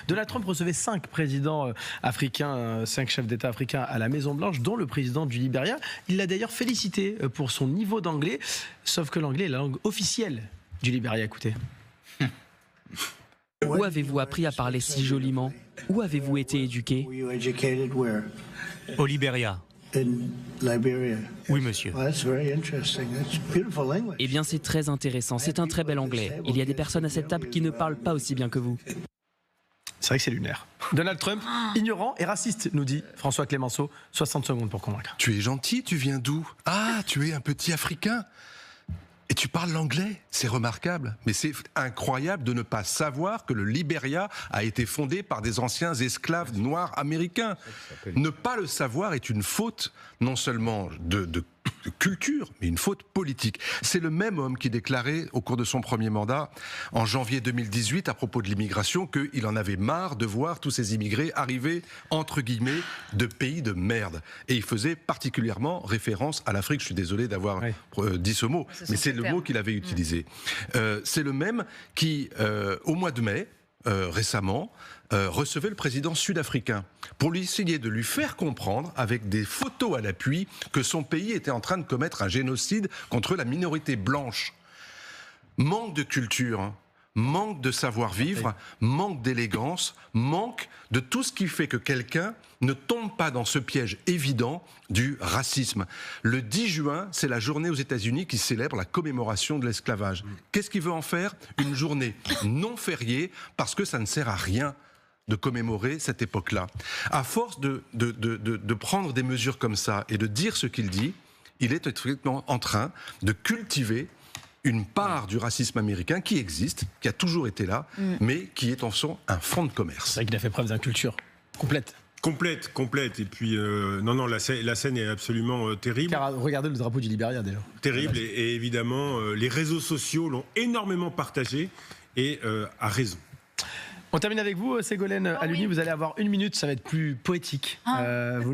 Donald Trump recevait 5 présidents africains, 5 chefs d'État africains à la Maison-Blanche, dont le président du Libéria. Il l'a d'ailleurs félicité pour son niveau d'anglais, sauf que l'anglais est la langue officielle du Libéria. Écoutez. Où avez-vous appris à parler si joliment? Où avez-vous été éduqué? Au Libéria. Oui, monsieur. Eh bien, c'est très intéressant. C'est un très bel anglais. Il y a des personnes à cette table qui ne parlent pas aussi bien que vous. C'est vrai que c'est lunaire. Donald Trump, ignorant et raciste, nous dit François Clémenceau. 60 secondes pour convaincre. Tu es gentil, tu viens d'où? Ah, tu es un petit Africain. Et tu parles l'anglais, c'est remarquable. Mais c'est incroyable de ne pas savoir que le Libéria a été fondé par des anciens esclaves noirs américains. Ne pas le savoir est une faute, non seulement de culture, mais une faute politique. C'est le même homme qui déclarait au cours de son premier mandat, en janvier 2018, à propos de l'immigration, qu'il en avait marre de voir tous ces immigrés arriver, entre guillemets, de pays de merde. Et il faisait particulièrement référence à l'Afrique. Je suis désolé d'avoir dit ce mot, mais c'est le mot qu'il avait utilisé. C'est le même qui, au mois de mai, récemment, recevait le président sud-africain pour lui essayer de lui faire comprendre, avec des photos à l'appui, que son pays était en train de commettre un génocide contre la minorité blanche. Manque de culture, hein. Manque de savoir-vivre, manque d'élégance, manque de tout ce qui fait que quelqu'un ne tombe pas dans ce piège évident du racisme. Le 10 juin, c'est la journée aux États-Unis qui célèbre la commémoration de l'esclavage. Qu'est-ce qu'il veut en faire? Une journée non fériée, parce que ça ne sert à rien de commémorer cette époque-là. À force de prendre des mesures comme ça et de dire ce qu'il dit, il est effectivement en train de cultiver une part du racisme américain qui existe, qui a toujours été là, mais qui est en son un fonds de commerce. C'est vrai qu'il a fait preuve d'inculture complète. Complète. Et puis, non, la scène est absolument terrible. Car regardez le drapeau du Libéria, d'ailleurs. Terrible, et évidemment, les réseaux sociaux l'ont énormément partagé, et à raison. On termine avec vous, Ségolène Aluni. Vous allez avoir 1 minute, ça va être plus poétique. Vous